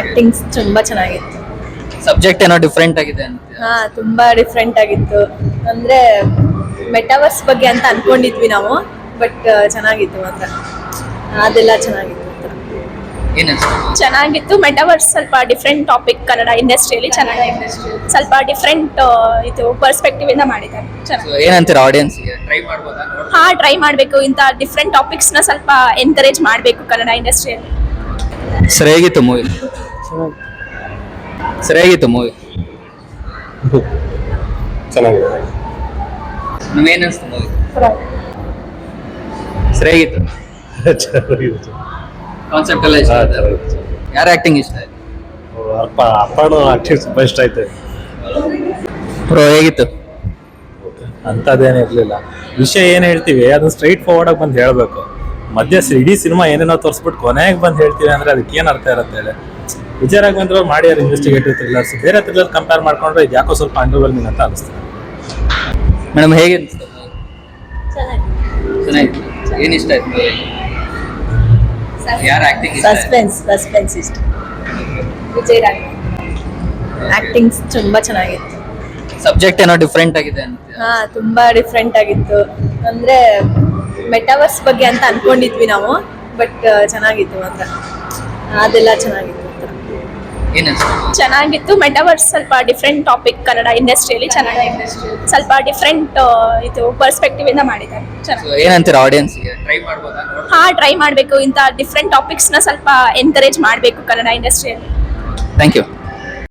Acting ತುಂಬಾ ಚೆನ್ನಾಗಿತ್ತು. Subject ಏನೋ ಡಿಫ್ರೆಂಟ್ ಆಗಿದೆ ಅಂತ. ತುಂಬಾ ಡಿಫ್ರೆಂಟ್ ಆಗಿತ್ತು. ಅಂದ್ರೆ ಮೆಟಾವರ್ಸ್ ಬಗ್ಗೆ ಅಂತ ಅನ್ಕೊಂಡಿದ್ವಿ ನಾವು, ಬಟ್ ಚೆನ್ನಾಗಿತ್ತು ಮಾತ್ರ. ಅದೆಲ್ಲ ಚೆನ್ನಾಗಿತ್ತು. ಚೆನ್ನಾಗಿತ್ತು. ಮೆಟಾವರ್ಸ್ ಸ್ವಲ್ಪ ಡಿಫ್ರೆಂಟ್ ಟಾಪಿಕ್ ಕನ್ನಡ ಇಂಡಸ್ಟ್ರಿಯಲ್ಲಿ ಚೆನ್ನಾಗಿ ಸ್ವಲ್ಪ ಡಿಫ್ರೆಂಟ್ ಇದು ಪರ್ಸ್ಪೆಕ್ಟಿವ್ ಇಂದ ಮಾಡಿದ್ದಾರೆ. ಏನಂತೀರಾ ಆಡಿಯನ್ಸ್ಗೆ? ಟ್ರೈ ಮಾಡ್ಬೋದಾ? ಟ್ರೈ ಮಾಡಬೇಕು. ಇಂಥ ಡಿಫ್ರೆಂಟ್ ಟಾಪಿಕ್ಸ್ ನ ಸ್ವಲ್ಪ ಎನ್ಕರೇಜ್ ಮಾಡಬೇಕು ಕನ್ನಡ ಇಂಡಸ್ಟ್ರಿಯಲ್ಲಿ. ಸರಿಯಾಗಿತ್ತು ಮೂವಿ. ಸರಿಯಾಗಿತ್ತು ಮೂವಿ. ಚೆನ್ನಾಗಿದೆ. ನಮ್ಗೇನು ಅನಿಸ್ತು ಮೂವಿ? ಸರಿಯಾಗಿತ್ತು. ಕಾನ್ಸೆಪ್ಟ್ ಎಲ್ಲ ಇಷ್ಟ ಆಯ್ತು. ಯಾರ ಆಕ್ಟಿಂಗ್ ಇಷ್ಟ ಆಯ್ತು? ಅಪ್ಪನ ಆಕ್ಟಿಂಗ್ ತುಂಬಾ ಇಷ್ಟ ಆಯ್ತು. ಬ್ರೋ ಹೇಗಿತ್ತು? ಅಂಥದ್ದೇನು ಇರಲಿಲ್ಲ. ವಿಷಯ ಏನು ಹೇಳ್ತೀವಿ ಅದನ್ನ ಸ್ಟ್ರೈಟ್ ಫಾರ್ವರ್ಡ್ ಆಗಿ ಬಂದು ಹೇಳಬೇಕು. ಮಧ್ಯ ಇಡೀ ಸಿನಿಮಾ ಏನೇನೋ ತೋರಿಸ್ಬಿಟ್ಟು ಕೊನೆಗೆ ಬಂದು ಹೇಳ್ತೀವಿ ಅಂದ್ರೆ ಅದಕ್ಕೆ ಏನು ಅರ್ಥ ಇರುತ್ತೆ ಹೇಳಿ. ವಿಜಯ ರಾಘವೇಂದ್ರ ಮಾಡ್ಯಾರ ಇನ್ವೆಸ್ಟಿಗೇಟಿವ್ ಥ್ರಿಲ್ಲರ್ಸ್. ಬೇರೆ ಥ್ರಿಲ್ಲರ್ ಕಂಪೇರ್ ಮಾಡ್ಕೊಂಡ್ರೆ ಇದು ಯಾಕೋ ಸ್ವಲ್ಪ ಅಂಡರ್ವೆಲ್ಮಿಂಗ್ ಅಂತ ಅನಿಸ್ತದೆ. ಮೇಡಮ್ ಹೇಗೆ ಅನಿಸ್ತು? ಚೆನ್ನಾಗಿತ್ತು. ಏನು ಇಷ್ಟ ಆಯ್ತು? ಯಾರ ಆಕ್ಟಿಂಗ್ ಇಷ್ಟ ಆಯ್ತು? ಸಸ್ಪೆನ್ಸ್ ಇಷ್ಟ. ವಿಜಯ್ ರಾಘವೇಂದ್ರ ಆಕ್ಟಿಂಗ್ ತುಂಬಾ ಚೆನ್ನಾಗಿತ್ತು. ಸಬ್ಜೆಕ್ಟ್ ಏನೋ ಡಿಫ್ರೆಂಟ್ ಆಗಿದೆ ಅಂತ. ತುಂಬಾ ಡಿಫ್ರೆಂಟ್ ಆಗಿತ್ತು. ಅಂದ್ರೆ ಮೆಟಾವರ್ಸ್ ಬಗ್ಗೆ ಅಂತ ಅನ್ಕೊಂಡಿದ್ವಿ ನಾವು, ಬಟ್ ಚೆನ್ನಾಗಿತ್ತು ಮಾತ್ರ. ಅದೆಲ್ಲ ಚೆನ್ನಾಗಿತ್ತು. ಚೆನ್ನಾಗಿತ್ತು. ಮೆಟಾವರ್ಸ್ ಸ್ವಲ್ಪ ಡಿಫ್ರೆಂಟ್ ಟಾಪಿಕ್ ಕನ್ನಡ ಇಂಡಸ್ಟ್ರಿಯಲ್ಲಿ ಚೆನ್ನಾಗಿ ಸ್ವಲ್ಪ ಡಿಫ್ರೆಂಟ್ ಇದು ಪರ್ಸ್ಪೆಕ್ಟಿವ್ ಇಂದ ಮಾಡಿದ್ದಾರೆ. ಏನಂತೀರಾ ಆಡಿಯನ್ಸ್ಗೆ? ಟ್ರೈ ಮಾಡ್ಬೋದಾ? ಟ್ರೈ ಮಾಡಬೇಕು. ಇಂಥ ಡಿಫ್ರೆಂಟ್ ಟಾಪಿಕ್ಸ್ ನ ಸ್ವಲ್ಪ ಎನ್ಕರೇಜ್ ಮಾಡಬೇಕು ಕನ್ನಡ ಇಂಡಸ್ಟ್ರಿಯಲ್ಲಿ. Thank you.